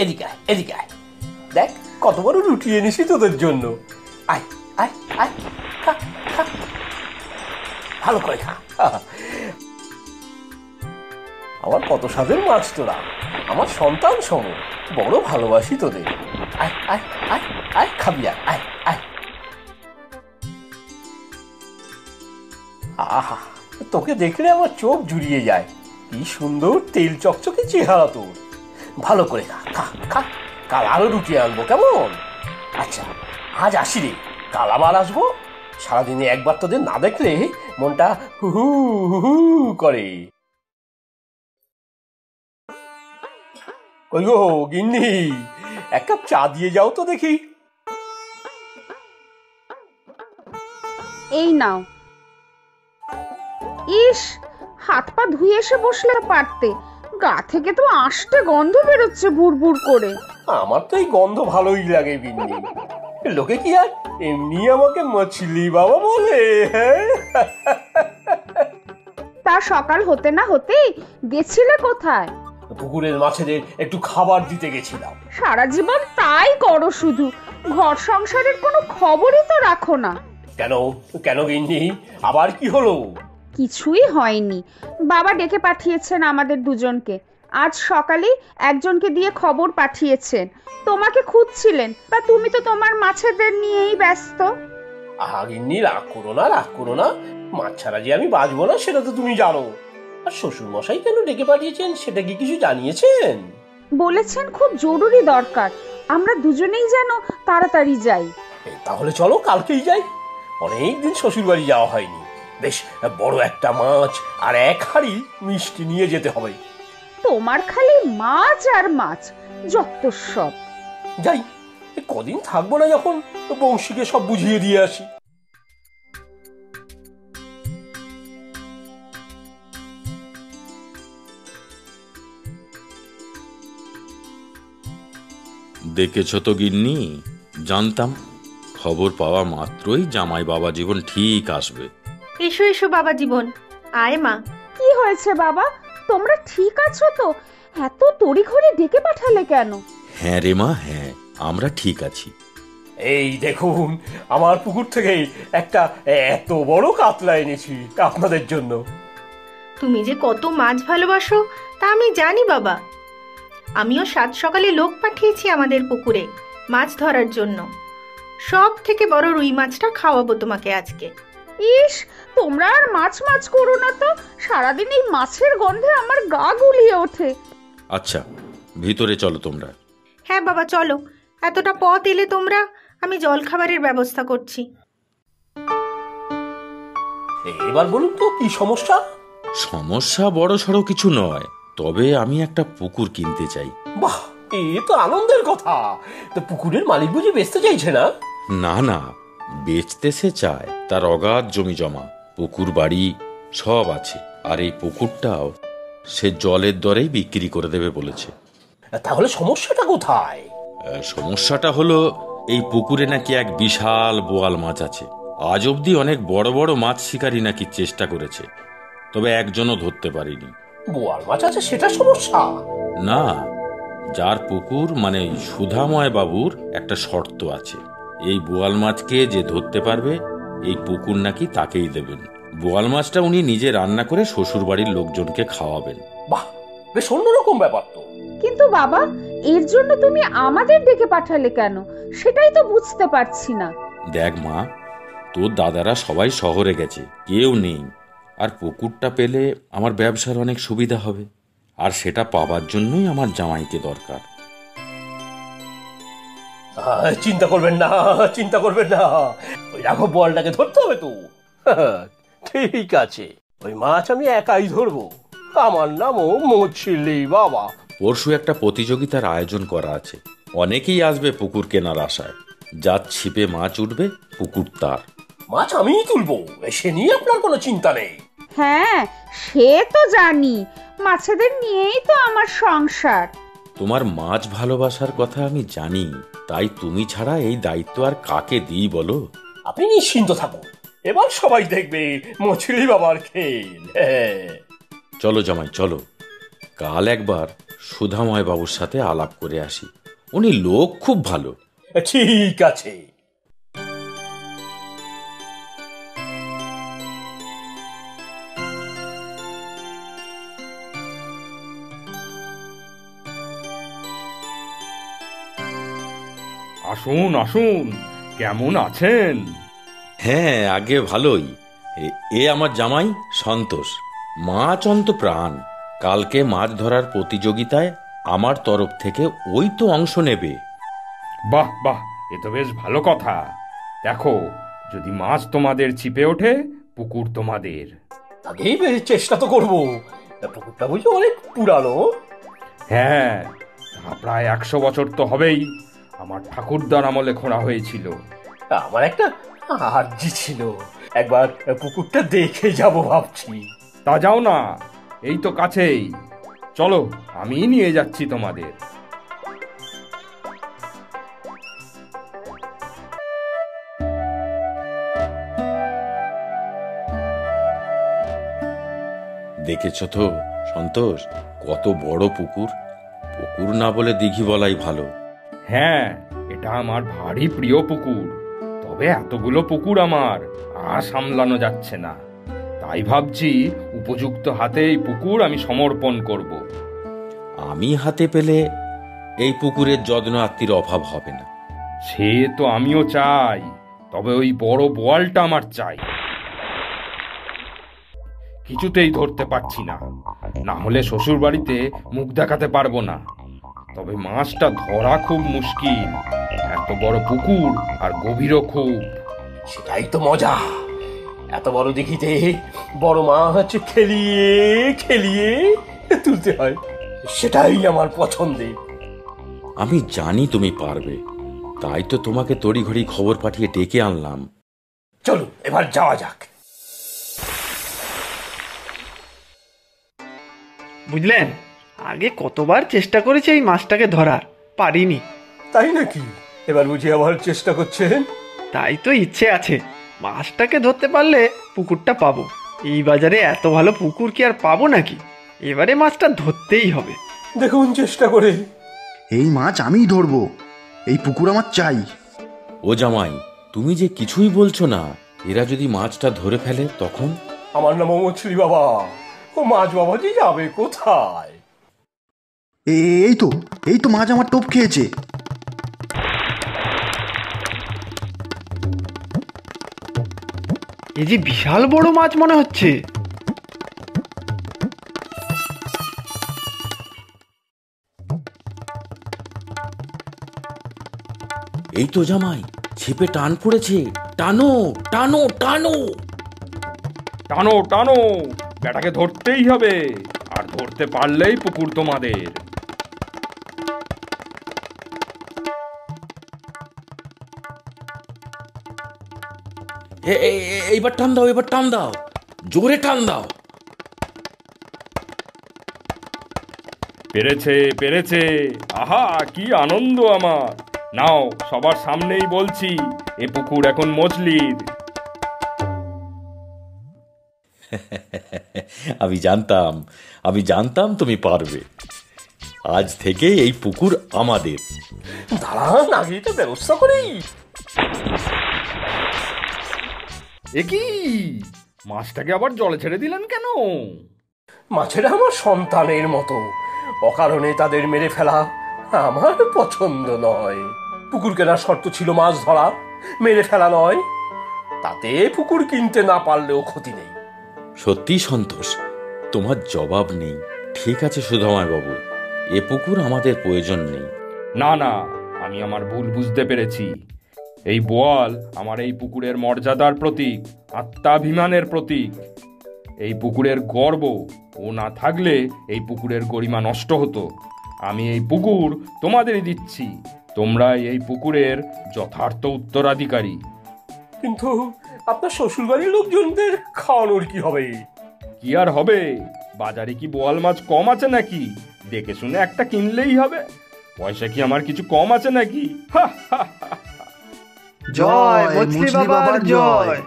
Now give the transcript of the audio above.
এদিকে আয়, এদিকে আয়। দেখ কত বড় রুটি এনেছি তোদের জন্য। আয় আয় আয়, খা খা, ভালো করে খা। আমার কত স্বাদের মাছ তোরা, আমার সন্তান সম, বড় ভালোবাসি তোদের। আয় আয় আয় আয়, খাবি আয় আয় আয়। আহা, তোকে দেখলে আমার চোখ জুড়িয়ে যায়। কি সুন্দর তেল চকচকে চেহারা তোর। ভালো করে খা খা খা, কাল আরো রুটি আনবো কেমন? আচ্ছা আজ আসি রে, কাল আবার আসবো। সারাদিনে একবার তোদের না দেখলে মনটা হু হু হু করে। কই গো গিন্নি, এক কাপ চা দিয়ে যাও তো দেখি। এই নাও। ইস, হাত পা ধুয়ে এসে বসলে পারতে, গা থেকে তো আষ্টে গন্ধ বেরোচ্ছে বুড়বুড় করে। আমার তো এই গন্ধ ভালোই লাগে গিন্নি, লোকে কি আর এমনি আমাকে মাছলি বাবা বলে? তা সকাল হতে না হতেই গেছিলে কোথায়? পুকুরের মাছেদের একটু খাবার দিতে গেছিলাম। সারা জীবন তাই করো শুধু, ঘর সংসারের কোনো খবরই তো রাখো না। কেন কেন গিন্নি, আবার কি হলো? কিছুই হয়নি, বাবা ডেকে পাঠিয়েছেন আমাদের দুজনকে। আজ সকালে একজনকে দিয়ে খবর পাঠিয়েছেন, তোমাকে খুঁজছিলেন, তা তুমি তো তোমার মাছেদের নিয়েই ব্যস্ত। আহা গিন্নি, রাগ করো না, রাগ করো না। মাছ ছাড়া যে আমি বাঁচবো না সেটা তো তুমি জানো। আর শ্বশুর মশাই কেন ডেকে পাঠিয়েছেন সেটা কি কিছু জানিয়েছেন? বলেছেন খুব জরুরি দরকার, আমরা দুজনেই যেন তাড়াতাড়ি যাই। তাহলে চলো কালকেই যাই। অনেকদিন শ্বশুর বাড়ি যাওয়া হয়নি। বেশ বড় একটা মাছ আর এক হাঁড়ি মিষ্টি নিয়ে যেতে হবে। তোমার খালি মাছ আর মাছ, যত সব। যাই, কদিন থাকবো না যখন, বংশীকে সব বুঝিয়ে দিয়ে আসি। দেখেছ তো গিন্নি, জানতাম খবর পাওয়া মাত্রই জামাই বাবা জীবন ঠিক আসবে। এসো এসো বাবা জীবন, আয় মা। কি হয়েছে বাবা, তোমরা ঠিক আছো তো? এত তড়িঘড়ি ডেকে পাঠালে কেন? হ্যাঁ রে মা, হ্যাঁ, আমরা ঠিক আছি। এই দেখুন, আমার পুকুর থেকে একটা এত বড় কাতলা এনেছি আপনাদের জন্য। তুমি যে কত মাছ ভালোবাসো তা আমি জানি বাবা। আমিও সাত সকালে লোক পাঠিয়েছি আমাদের পুকুরে মাছ ধরার জন্য। সব থেকে বড় রুই মাছটা খাওয়াবো তোমাকে আজকে। ইস, তোমরা আর মাছ মাছ করো না তো, সারাদিন এই মাছের গন্ধে আমার গা গুলিয়ে ওঠে। আচ্ছা, ভিতরে চলো তোমরা। হ্যাঁ বাবা চলো, এতটা পথ এলে তোমরা, আমি জল খাবারের ব্যবস্থা করছি। এবার বলুন তো কি সমস্যা? সমস্যা বড় সড়ো কিছু নয়, তবে আমি একটা পুকুর কিনতে চাই। বাহ, এ তো আনন্দের কথা। তো পুকুরের মালিক বুঝি বেচতে চাইছে না? না না, বেচতে সে চায়, তার অগাধ জমি জমা, পুকুর বাড়ি সব আছে। আর এই পুকুরটাও সে জলের দরেই বিক্রি করে দেবে বলেছে। তাহলে সমস্যাটা কোথায়? সমস্যাটা হলো, এই পুকুরে নাকি এক বিশাল বোয়াল মাছ আছে। আজ অব্দি অনেক বড় বড় মাছ শিকারী নাকি চেষ্টা করেছে, তবে একজনও ধরতে পারেনি। বোয়াল মাছ আছে সেটা সমস্যা? না, যার পুকুর মানে সুধাময় বাবুর একটা শর্ত আছে, এই বোয়াল মাছকে যে ধরতে পারবে এই পুকুর নাকি তাকেই দেবেন। বোয়াল মাছটা উনি নিজে রান্না করে শ্বশুর বাড়ির লোকজনকে খাওয়াবেন। বাহ, বেশ অন্যরকম ব্যাপার তো। কিন্তু বাবা, এর জন্য তুমি আমাদের ডেকে পাঠালে কেন, সেটাই তো বুঝতে পারছি না। দেখ মা, তোর দাদারা সবাই শহরে গেছে, কেউ নেই। আর পুকুরটা পেলে আমার ব্যবসার অনেক সুবিধা হবে, আর সেটা পাবার জন্যই আমার জামাইকে দরকার। চিন্তা করবেন না, চিন্তা করবেন না, ওই রাঘব বোয়ালটাকে ধরতে হবে তো। ঠিক আছে, ওই মাছ আমি একাই ধরবো। আমার নামও মছলি বাবা। পরশু একটা প্রতিযোগিতার আয়োজন করা আছে, অনেকেই আসবে পুকুর কেনার আশায়। যার ছিপে মাছ উঠবে পুকুর তার। মাছ আমিই তুলবো, সে নিয়ে আপনার কোনো চিন্তা নেই। হ্যাঁ, সে তো জানি, মাছেদের নিয়েই তো আমার সংসার। তোমার মাছ ভালোবাসার কথা আমি জানি, তাই তুমি ছাড়া এই দায়িত্ব আর কাকে দিই বলো? আপনি নিশ্চিন্ত থাকুন, এবার সবাই দেখবে মছলি বাবার খেল। চলো জামাই চলো, কাল একবার সুধাময় বাবুর সাথে আলাপ করে আসি। উনি লোক খুব ভালো। ঠিক আছে। আসুন আসুন, কেমন আছেন? হ্যাঁ, আগে ভালোই। এ আমার জামাই সন্তোষ। মাছ অন্ত প্রাণ। কালকে মাছ ধরার প্রতিযোগিতায় আমার তরফ থেকে ওই তো অংশ নেবে। বাহ বাহ, এ তো বেশ ভালো কথা। দেখো, যদি মাছ তোমাদের ছিপে ওঠে, পুকুর তোমাদের। আগেই চেষ্টা তো করবো। পুকুরটা বুঝি অনেক পুরানো। হ্যাঁ, তা প্রায় 100 বছর তো হবেই। আমার ঠাকুরদার আমলে খোঁড়া হয়েছিল। আমার একটা আর্জি ছিল, একবার পুকুরটা দেখে যাব ভাবছি। তা যাও না, এই তো কাছেই। চলো, আমি নিয়ে যাচ্ছি তোমাদের। দেখেছ তো সন্তোষ, কত বড় পুকুর। পুকুর না বলে দিঘি বলাই ভালো। হ্যাঁ, এটা আমার ভারী প্রিয় পুকুর। তবে এতগুলো পুকুর আমার আর সামলানো যাচ্ছে না। তাই ভাবছি উপযুক্ত হাতে এই পুকুর আমি সমর্পণ করব। আমি হাতে পেলে এই পুকুরের যত্ন আত্মীর অভাব হবে না। সে তো আমিও চাই, তবে ওই বড় বোয়ালটা আমার চাই। কিছুতেই ধরতে পারছি না, না হলে শ্বশুর বাড়িতে মুখ দেখাতে পারবো না। তবে মাছটা ধরা খুব মুশকিল। এত বড় পুকুর আর গভীরও খুব। সেটাই তো মজা। এত বড় দেখিতে বড় মাছ খেলিয়ে খেলিয়ে তুলতে হয়, সেটাই আমার পছন্দের। আমি জানি তুমি পারবে, তাই তো তোমাকে তড়িঘড়ি খবর পাঠিয়ে ডেকে আনলাম। চলো এবার যাওয়া যাক। বুঝলেন, আগে কতবার চেষ্টা করেছি এই মাছটাকে ধরার, পারিনি। তাই নাকি? এবার বুঝি আবার চেষ্টা করছেন? তাই তো ইচ্ছে আছে, মাছটাকে ধরতে পারলে পুকুরটা পাবো। এই বাজারে এত ভালো পুকুর কি আর পাবো নাকি? এবারে মাছটা ধরতেই হবে। দেখুন চেষ্টা করে। এই মাছ আমিই ধরবো, এই পুকুর আমার চাই। ও জামাই, তুমি যে কিছুই বলছো না। এরা যদি মাছটা ধরে ফেলে তখন? আমার নাম মছলি বাবা। ও মাছ বাবাজি যাবে কোথায়? এই তো মাছ আমার টোপ খেয়েছে। এই যে বিশাল বড় মাছ মনে হচ্ছে। এই তো জামাই, ছিপে টান পড়েছে। টানো টানো টানো। টানো টানো, বেটাকে ধরতেই হবে। আর ধরতে পারলেই পুকুর তোমাদের। এইবার টান দাও, এবার টান দাও, জোরে টান দাও। পেরেছে পেরেছে, আহা কি আনন্দ আমার। নাও, সবার সামনেই বলছি, এ পুকুর এখন মছলির। আমি জানতাম তুমি পারবে। আজ থেকে এই পুকুর আমাদের। দাঁড়ান, আগে তো ব্যবস্থা করি। এ কি, মাছটাকে আবার জলে ছেড়ে দিলেন কেন? মাছেরা আমার সন্তানের মতো, অকারণে তাদের মেরে ফেলা আমার পছন্দ নয়। পুকুর কেনার শর্ত ছিল মাছ ধরা, মেরে ফেলা নয়। তাতে পুকুর কিনতে না পারলেও ক্ষতি নেই। সত্যি সন্তোষ, তোমার জবাব নেই। ঠিক আছে সুধাময় বাবু, এ পুকুর আমাদের প্রয়োজন নেই। না না, আমি আমার ভুল বুঝতে পেরেছি। এই বোয়াল আমার এই পুকুরের মর্যাদার প্রতীক, আত্মাভিমানের প্রতীক। এই পুকুরের গর্ব। ও না থাকলে এই পুকুরের গরিমা নষ্ট হতো। আমি এই পুকুর তোমাদেরই দিচ্ছি। তোমরা এই পুকুরের যথার্থ উত্তরাধিকারী। কিন্তু আপনার শ্বশুরবাড়ির লোকজনদের খাওয়ানোর কি হবে? কি আর হবে, বাজারে কি বোয়াল মাছ কম আছে নাকি? দেখে শুনে একটা কিনলেই হবে। পয়সা কি আমার কিছু কম আছে নাকি? জয় মছলি বাবার জয়।